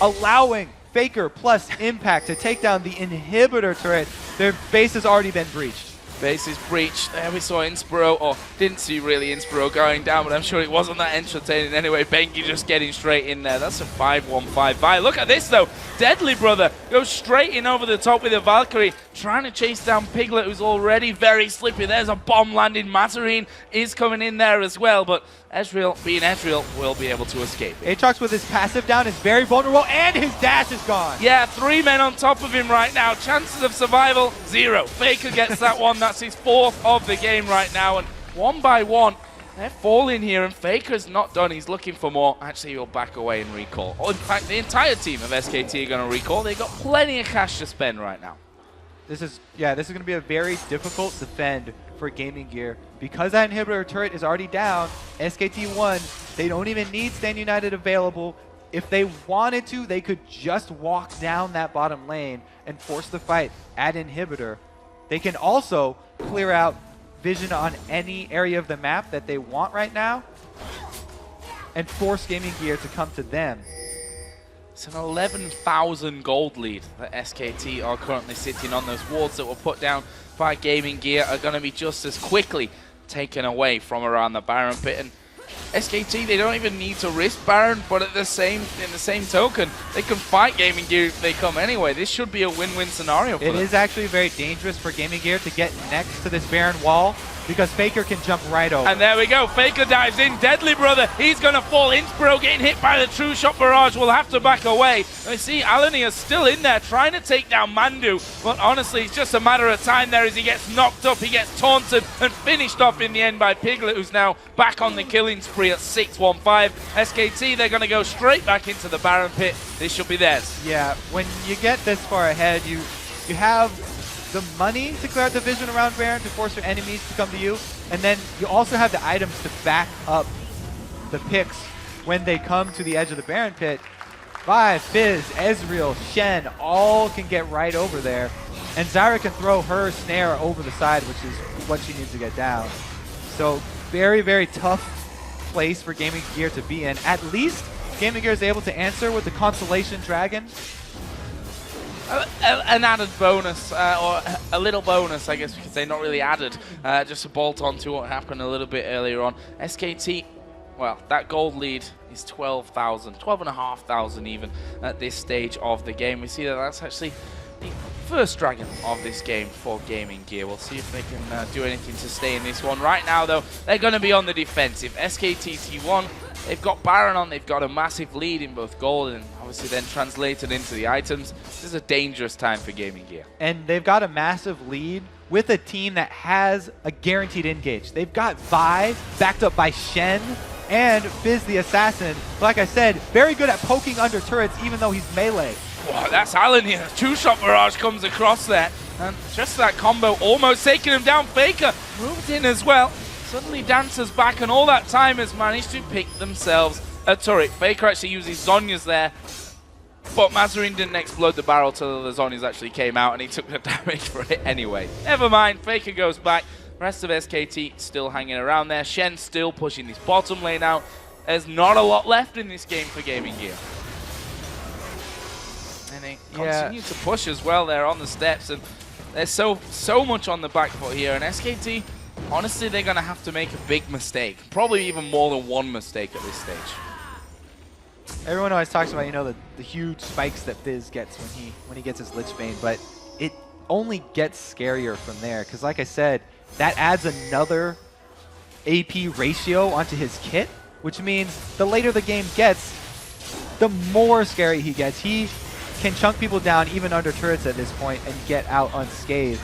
allowing Faker plus Impact to take down the inhibitor turret. Their base has already been breached. Base is breached. There we saw Inspiro, or didn't see really Inspiro going down, but I'm sure it wasn't that entertaining anyway. Bengi just getting straight in there. That's a 5-1-5 buy. Look at this though. Deadly Brother goes straight in over the top with a Valkyrie, trying to chase down Piglet, who's already very slippy. There's a bomb landing. Mazarine is coming in there as well, but Ezreal, being Ezreal, will be able to escape. Aatrox with his passive down is very vulnerable, and his dash is gone. Yeah, 3 men on top of him right now. Chances of survival, 0. Faker gets that one. That's his 4th of the game right now, and 1 by 1, they're falling here, and Faker's not done. He's looking for more. Actually, he'll back away and recall. Or in fact, the entire team of SKT are going to recall. They've got plenty of cash to spend right now. This is going to be a very difficult defend for Gaming Gear. Because that inhibitor turret is already down, SKT1, they don't even need Stan United available. If they wanted to, they could just walk down that bottom lane and force the fight at inhibitor. They can also clear out vision on any area of the map that they want right now and force Gaming Gear to come to them. It's an 11,000 gold lead that SKT are currently sitting on. Those wards that were put down by Gaming Gear are going to be just as quickly taken away from around the Baron pit. And SKT, they don't even need to risk Baron, but in the same token, they can fight Gaming Gear if they come anyway. This should be a win-win scenario for them. It is actually very dangerous for Gaming Gear to get next to this Baron wall because Faker can jump right over. And there we go. Faker dives in. Deadly Brother. He's going to fall. Inspiro getting hit by the True Shot Barrage. Will have to back away. I see Alani is still in there trying to take down Mandu. But honestly, it's just a matter of time there as he gets knocked up. He gets taunted and finished off in the end by Piglet, who's now back on the killing spree at 6-1-5. SKT, they're going to go straight back into the Baron pit. This should be theirs. Yeah, when you get this far ahead, you have the money to clear out the vision around Baron to force your enemies to come to you, and then you also have the items to back up the picks when they come to the edge of the Baron pit. Vi, Fizz, Ezreal, Shen, all can get right over there, and Zyra can throw her snare over the side, which is what she needs to get down. So very, very tough place for Gaming Gear to be in. At least Gaming Gear is able to answer with the Constellation Dragon. An added bonus, or a little bonus, I guess, because they're not really added, just to bolt on to what happened a little bit earlier on. SKT, well, that gold lead is 12,000, 12,500 even at this stage of the game. We see that that's actually the first dragon of this game for Gaming Gear. We'll see if they can do anything to stay in this one. Right now, though, they're going to be on the defensive. SKT T1, they've got Baron on, they've got a massive lead in both gold and obviously then translated into the items. This is a dangerous time for Gaming Gear. And they've got a massive lead with a team that has a guaranteed engage. They've got Vi backed up by Shen and Fizz the Assassin. Like I said, very good at poking under turrets even though he's melee. Wow, that's Alan here. Two-shot barrage comes across there. And just that combo almost taking him down. Faker moved in as well. Suddenly Dancer's back, and all that time has managed to pick themselves a turret. Faker actually uses Zhonya's there, but Mazarin didn't explode the barrel till the Zhonya's actually came out, and he took the damage for it anyway. Never mind, Faker goes back. Rest of SKT still hanging around there. Shen still pushing this bottom lane out. There's not a lot left in this game for Gaming Gear. And they continue to push as well there on the steps, and there's so much on the back foot here, and SKT, honestly, they're going to have to make a big mistake. Probably even more than one mistake at this stage. Everyone always talks about, you know, the huge spikes that Fizz gets when he gets his Lich Bane, but it only gets scarier from there, because like I said, that adds another AP ratio onto his kit, which means the later the game gets, the more scary he gets. He can chunk people down even under turrets at this point and get out unscathed.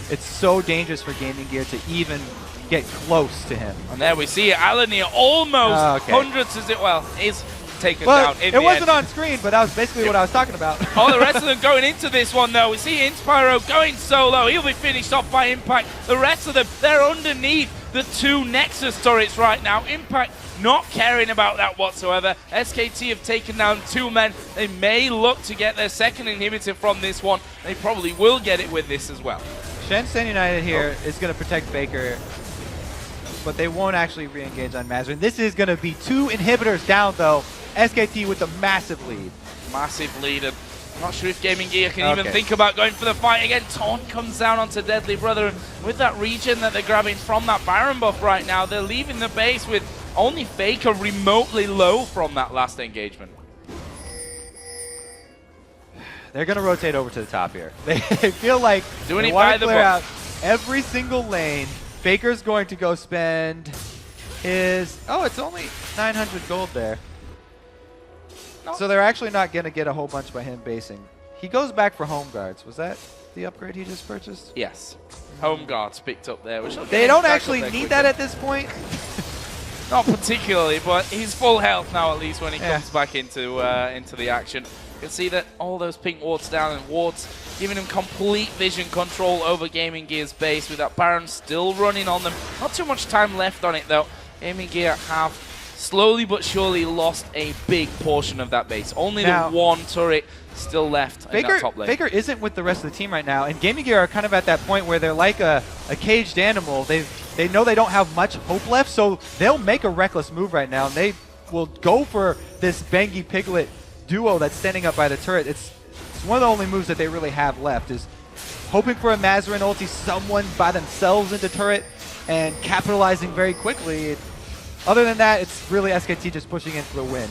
It's so dangerous for Gaming Gear to even get close to him. And there we see it. Alanir almost hundreds as it, well, is taken down in the It wasn't end. on screen, but that was basically what I was talking about. All the rest of them going into this one, though. We see Inspiro going solo. He'll be finished off by Impact. The rest of them, they're underneath the two Nexus turrets right now. Impact not caring about that whatsoever. SKT have taken down two men. They may look to get their second inhibitor from this one. They probably will get it with this as well. Shen United here is going to protect Faker, but they won't actually re-engage on Mazarin. This is going to be two inhibitors down, though. SKT with the massive lead. Massive lead. And I'm not sure if Gaming Gear can even think about going for the fight again. Taunt comes down onto Deadly Brother, and with that regen that they're grabbing from that Baron buff right now, they're leaving the base with only Faker remotely low from that last engagement. They're going to rotate over to the top here. They feel like Doing they it want by to the clear book. out every single lane. Faker's going to go spend his... Oh, it's only 900 gold there. No. So they're actually not going to get a whole bunch by him basing. He goes back for Home Guards. Was that the upgrade he just purchased? Yes. Home Guards picked up there. Which They don't actually need that at this point. Not particularly, but he's full health now at least when he comes back into the action. You can see that all those pink wards down and wards giving him complete vision control over Gaming Gear's base with that Baron still running on them. Not too much time left on it though. Gaming Gear have slowly but surely lost a big portion of that base. Only the one turret still left in that top lane. Faker isn't with the rest of the team right now, and Gaming Gear are kind of at that point where they're like a caged animal. They know they don't have much hope left, so they'll make a reckless move right now, and they will go for this Bengi Piglet duo that's standing up by the turret. It's one of the only moves that they really have left, is hoping for a Mazarin ulti, someone by themselves into turret, and capitalizing very quickly. other than that, it's really SKT just pushing in for the win.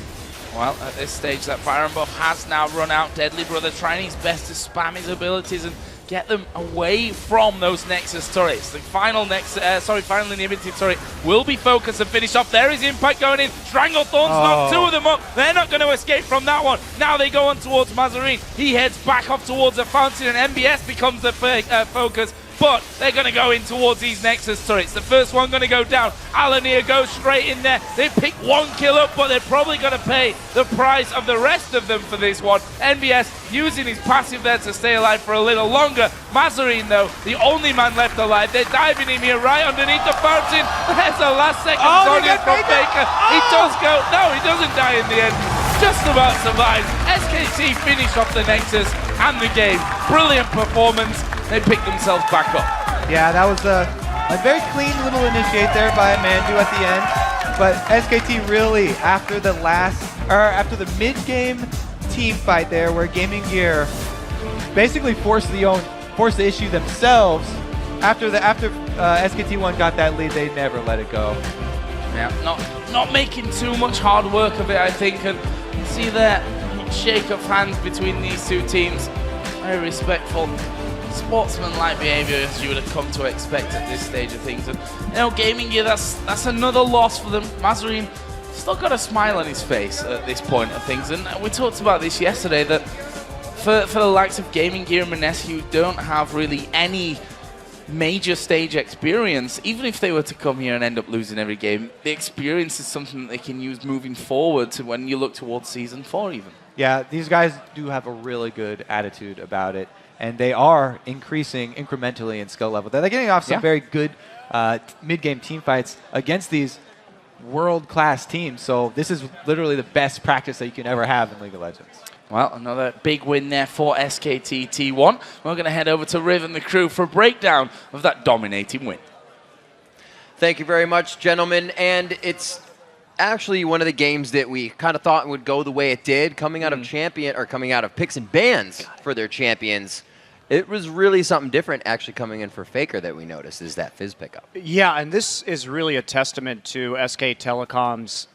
Well, at this stage, that Byron buff has now run out. Deadly Brother trying his best to spam his abilities and get them away from those Nexus turrets. The final final inhibited turret will be focused and finished off. There is Impact going in. Stranglethorns knocked 2 of them up. They're not going to escape from that one. Now they go on towards Mazarine. He heads back off towards the fountain, and MBS becomes the focus. But they're going to go in towards these Nexus turrets. The first one going to go down. Alanir goes straight in there. They pick 1 kill up, but they're probably going to pay the price of the rest of them for this one. NBS using his passive there to stay alive for a little longer. Mazarine, though, the only man left alive. They're diving him here right underneath the fountain. There's a last-second Zodiac from Faker. He does go. No, he doesn't die in the end. Just about survives. SKT finish off the Nexus and the game. Brilliant performance. They pick themselves back up. Yeah, that was a very clean little initiate there by Mandu at the end. But SKT really, after the mid-game team fight there, where Gaming Gear basically forced the issue themselves. After SKT1 got that lead, they never let it go. Yeah, not making too much hard work of it, I think. And see that shake of hands between these two teams. Very respectful, sportsman-like behavior as you would have come to expect at this stage of things. And you know, Gaming Gear, that's another loss for them. Mazarine still got a smile on his face at this point of things, and we talked about this yesterday, that for the likes of Gaming Gear and Manessi, who don't have really any major stage experience, even if they were to come here and end up losing every game, the experience is something that they can use moving forward to when you look towards Season 4 even. Yeah, these guys do have a really good attitude about it, and they are increasing incrementally in skill level. They're getting off some very good mid-game team fights against these world-class teams, so this is literally the best practice that you can ever have in League of Legends. Well, another big win there for SKT T1. We're going to head over to Riv and the crew for a breakdown of that dominating win. Thank you very much, gentlemen, and it's actually one of the games that we kind of thought would go the way it did, coming out of coming out of picks and bans for their champions. It was really something different actually coming in for Faker that we noticed, is that Fizz pickup. Yeah, and this is really a testament to SK Telecom's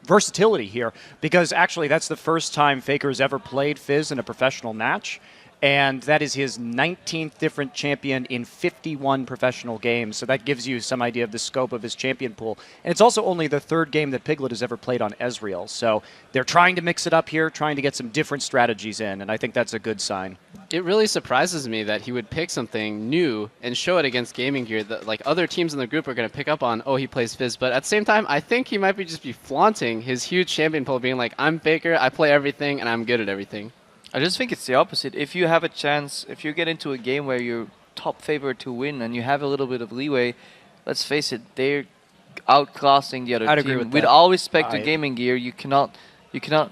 versatility here, because actually that's the first time Faker has ever played Fizz in a professional match. And that is his 19th different champion in 51 professional games. So that gives you some idea of the scope of his champion pool. And it's also only the 3rd game that Piglet has ever played on Ezreal. So they're trying to mix it up here, trying to get some different strategies in. And I think that's a good sign. It really surprises me that he would pick something new and show it against Gaming Gear that like other teams in the group are going to pick up on, oh, he plays Fizz. But at the same time, I think he might just be flaunting his huge champion pool, being like, I'm Faker, I play everything, and I'm good at everything. I just think it's the opposite. If you have a chance, if you get into a game where you're top favorite to win and you have a little bit of leeway, let's face it, they're outclassing the other I'd team. agree with With that. all respect to Gaming Gear, you cannot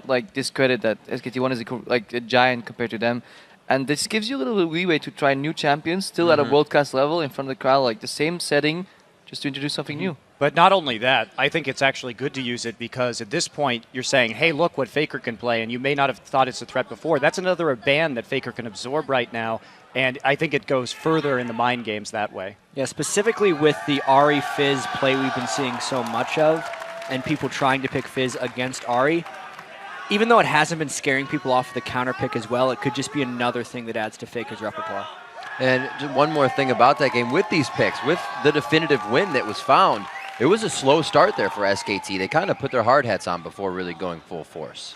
like discredit that SKT1 is like a giant compared to them. And this gives you a little bit of leeway to try new champions, still at a world-class level in front of the crowd, like the same setting, just to introduce something new. But not only that, I think it's actually good to use it because at this point you're saying, hey, look what Faker can play, and you may not have thought it's a threat before. That's another ban that Faker can absorb right now, and I think it goes further in the mind games that way. Yeah, specifically with the Ahri Fizz play we've been seeing so much of, and people trying to pick Fizz against Ahri, even though it hasn't been scaring people off of the counter pick as well, it could just be another thing that adds to Faker's repertoire. And just one more thing about that game, with these picks, with the definitive win that was found, it was a slow start there for SKT. They kind of put their hard hats on before really going full force.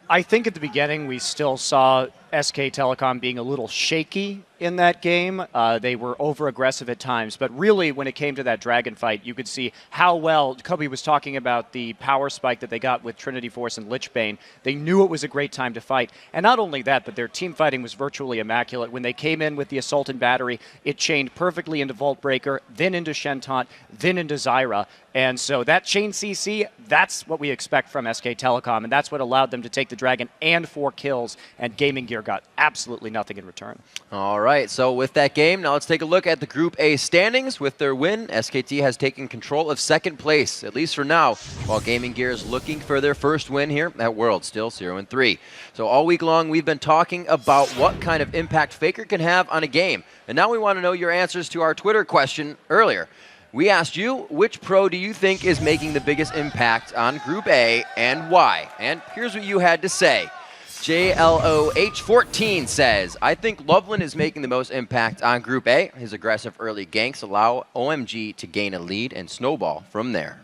I think at the beginning we still saw SK Telecom being a little shaky in that game. They were over-aggressive at times, but really when it came to that Dragon fight, you could see how well, Kobe was talking about the power spike that they got with Trinity Force and Lichbane. They knew it was a great time to fight. And not only that, but their team fighting was virtually immaculate. When they came in with the Assault and Battery, it chained perfectly into Vault Breaker, then into Shenton, then into Zyra. And so that chain CC, that's what we expect from SK Telecom, and that's what allowed them to take the Dragon and 4 kills, and Gaming Gear got absolutely nothing in return. All right, so with that game, now let's take a look at the Group A standings. With their win, SKT has taken control of 2nd place, at least for now, while Gaming Gear is looking for their first win here at Worlds, still 0-3. So all week long, we've been talking about what kind of impact Faker can have on a game. And now we want to know your answers to our Twitter question earlier. We asked you, which pro do you think is making the biggest impact on Group A and why? And here's what you had to say. JLOH14 says, I think Loveland is making the most impact on Group A. His aggressive early ganks allow OMG to gain a lead and snowball from there.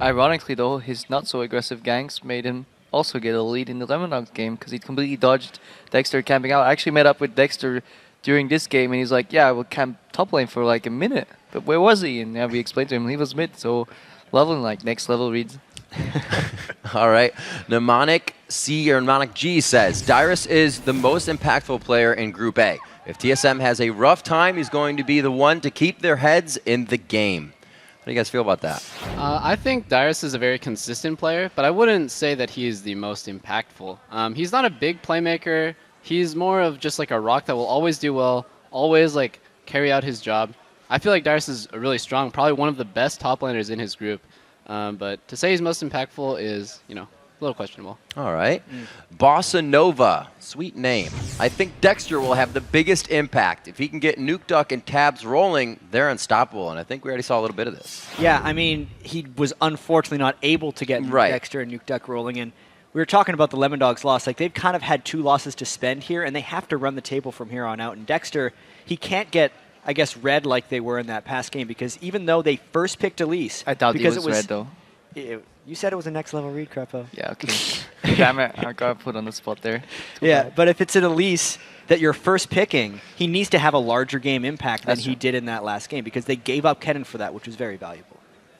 Ironically, though, his not-so-aggressive ganks made him also get a lead in the Lemondogs game because he completely dodged Dexter camping out. I actually met up with Dexter during this game, and he's like, yeah, I will camp top lane for like a minute. But where was he? And yeah, we explained to him he was mid, so Loveland, like, next level reads. All right. Mnemonic C or Mnemonic G says, Dyrus is the most impactful player in Group A. If TSM has a rough time, he's going to be the one to keep their heads in the game. How do you guys feel about that? I think Dyrus is a very consistent player, but I wouldn't say that he is the most impactful. He's not a big playmaker. He's more of just like a rock that will always do well, always like carry out his job. I feel like Dyrus is really strong, probably one of the best top laners in his group. But to say he's most impactful is, you know, a little questionable. All right. Bossa Nova, sweet name. I think Dexter will have the biggest impact. If he can get Nuke Duck and Tabs rolling, they're unstoppable. And I think we already saw a little bit of this. Yeah, I mean, he was unfortunately not able to get Dexter and Nuke Duck rolling. And we were talking about the Lemondogs loss. Like, they've kind of had 2 losses to spend here, and they have to run the table from here on out. And Dexter, he can't get, I guess, red like they were in that past game, because even though they first picked Elise, I doubt he was red, though. You said it was a next level read, Crepo. Yeah, okay. Damn it, I got put on the spot there. Yeah, but if it's an Elise that you're first picking, he needs to have a larger game impact than he did in that last game, because they gave up Kennen for that, which was very valuable.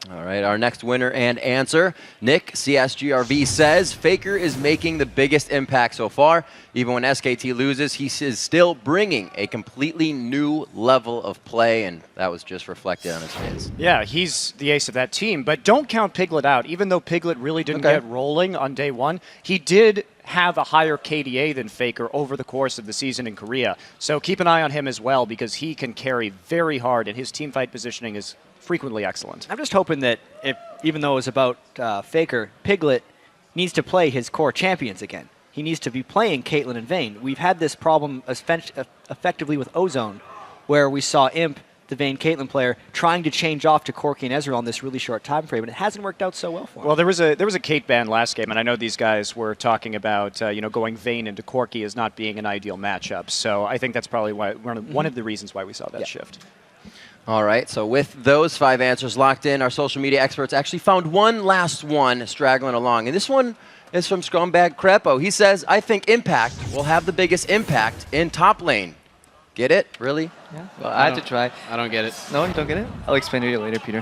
All right, our next winner and answer, Nick CSGRV says, Faker is making the biggest impact so far. Even when SKT loses, he is still bringing a completely new level of play, and that was just reflected on his face. Yeah, he's the ace of that team, but don't count Piglet out. Even though Piglet really didn't get rolling on day 1, he did have a higher KDA than Faker over the course of the season in Korea. So keep an eye on him as well, because he can carry very hard, and his team fight positioning is frequently excellent. I'm just hoping that, even though it was about Faker, Piglet needs to play his core champions again. He needs to be playing Caitlyn and Vayne. We've had this problem effectively with Ozone, where we saw Imp, the Vayne Caitlyn player, trying to change off to Corki and Ezreal in this really short time frame, and it hasn't worked out so well for him. Well, there was a Kate ban last game, and I know these guys were talking about going Vayne into Corki as not being an ideal matchup. So I think that's probably why one of the reasons why we saw that shift. All right, so with those 5 answers locked in, our social media experts actually found one last one straggling along. And this one is from Scumbag Crepo. He says, I think Impact will have the biggest impact in top lane. Get it? Really? Yeah. Well, I had to try. I don't get it. No, you don't get it? I'll explain to you later, Peter.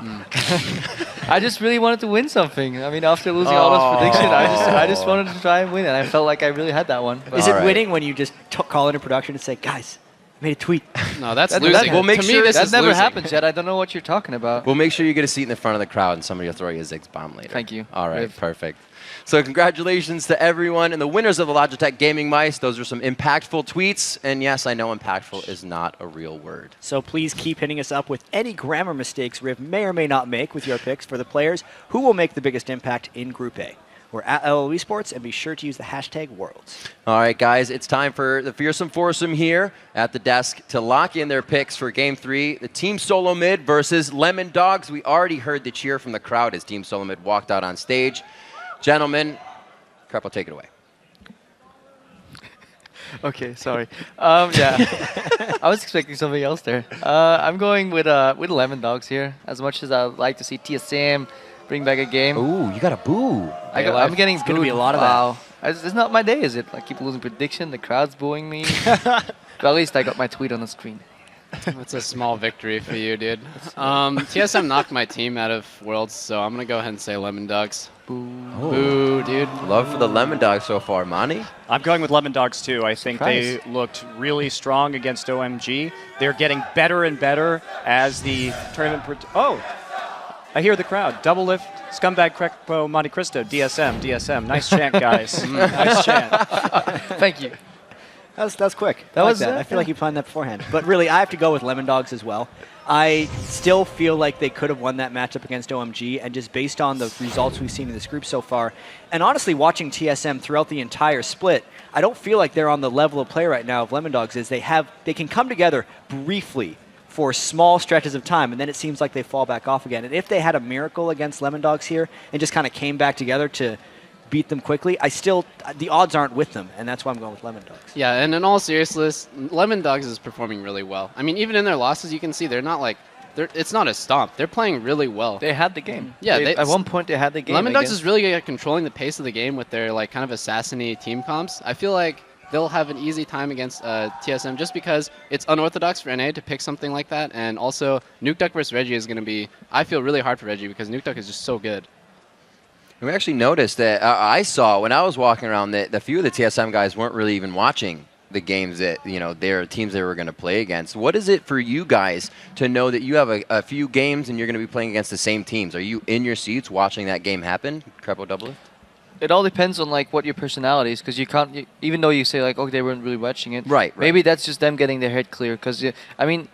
I just really wanted to win something. I mean, after losing all those predictions, I just wanted to try and win, and I felt like I really had that one. Is it winning when you just call into production and say, guys, I made a tweet? No, that's losing. We'll make sure that never happens yet. I don't know what you're talking about. We'll make sure you get a seat in the front of the crowd, and somebody will throw you a Ziggs bomb later. Thank you. All right, perfect. So congratulations to everyone and the winners of the Logitech Gaming Mice. Those are some impactful tweets. And yes, I know impactful is not a real word. So please keep hitting us up with any grammar mistakes Riv may or may not make with your picks for the players who will make the biggest impact in Group A. We're at LL Esports, and be sure to use the hashtag Worlds. All right, guys, it's time for the Fearsome Foursome here at the desk to lock in their picks for Game 3. The Team Solo Mid versus Lemondogs. We already heard the cheer from the crowd as Team Solo Mid walked out on stage. Gentlemen, Crepo, take it away. Okay, sorry. Yeah, I was expecting something else there. I'm going with Lemondogs here. As much as I'd like to see TSM bring back a game. Ooh, you got a boo. I'm getting booed. It's going to be a lot of that. It's not my day, is it? I keep losing prediction. The crowd's booing me. But at least I got my tweet on the screen. It's a small victory for you, dude. TSM knocked my team out of Worlds, so I'm going to go ahead and say Lemondogs. Boo. Oh. Boo, dude. Love for the Lemondogs so far. Mani? I'm going with Lemondogs, too. I think they looked really strong against OMG. They're getting better and better as the tournament... I hear the crowd. Double lift, Scumbag Crepo, Monte Cristo, DSM. Nice chant, guys. Nice chant. Thank you. That's quick. I feel like you planned that beforehand. But really, I have to go with Lemondogs as well. I still feel like they could have won that matchup against OMG, and just based on the results we've seen in this group so far, and honestly watching TSM throughout the entire split, I don't feel like they're on the level of play right now of Lemondogs. Is they can come together briefly for small stretches of time, and then it seems like they fall back off again. And if they had a miracle against Lemon Dogs here and just kind of came back together to beat them quickly, the odds aren't with them, and that's why I'm going with Lemon Dogs. Yeah, and in all seriousness, Lemon Dogs is performing really well. I mean, even in their losses, you can see they're not like, it's not a stomp. They're playing really well. They had the game. Yeah, at one point they had the game. Lemon Dogs is really good at controlling the pace of the game with their like kind of assassin-y team comps. I feel like they'll have an easy time against TSM just because it's unorthodox for NA to pick something like that, and also Nuke Duck versus Reggie is going to be, I feel, really hard for Reggie because Nuke Duck is just so good. We actually noticed that I saw when I was walking around that a few of the TSM guys weren't really even watching the games that, you know, their teams they were going to play against. What is it for you guys to know that you have a few games and you're going to be playing against the same teams? Are you in your seats watching that game happen, Crepo Double? It all depends on like what your personality is, because you can't, even though you say like, oh, they weren't really watching it. Right. Maybe that's just them getting their head clear, because I mean,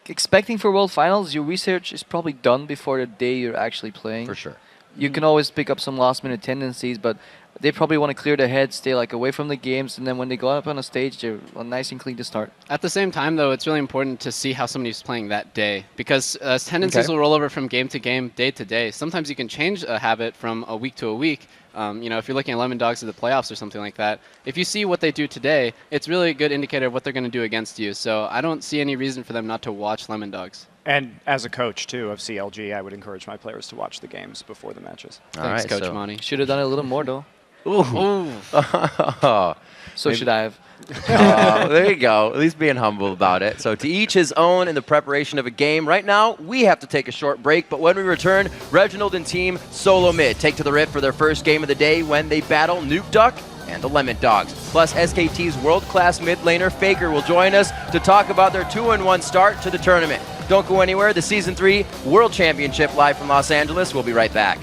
expecting for World Finals, your research is probably done before the day you're actually playing. For sure. You can always pick up some last-minute tendencies, but they probably want to clear their heads, stay like away from the games, and then when they go up on a stage, they're nice and clean to start. At the same time, though, it's really important to see how somebody's playing that day, because tendencies will roll over from game to game, day to day. Sometimes you can change a habit from a week to a week. You know, if you're looking at Lemon Dogs at the playoffs or something like that, if you see what they do today, it's really a good indicator of what they're going to do against you. So I don't see any reason for them not to watch Lemon Dogs. And as a coach, too, of CLG, I would encourage my players to watch the games before the matches. Thanks, Coach Monty. Should have done it a little more, though. Ooh. So should I have. There you go. At least being humble about it. So to each his own in the preparation of a game. Right now, we have to take a short break, but when we return, Reginald and team Solo Mid take to the Rift for their first game of the day when they battle Nuke Duck and the Lemon Dogs. Plus, SKT's world-class mid laner Faker will join us to talk about their 2-1 start to the tournament. Don't go anywhere. The Season 3 World Championship live from Los Angeles. We'll be right back.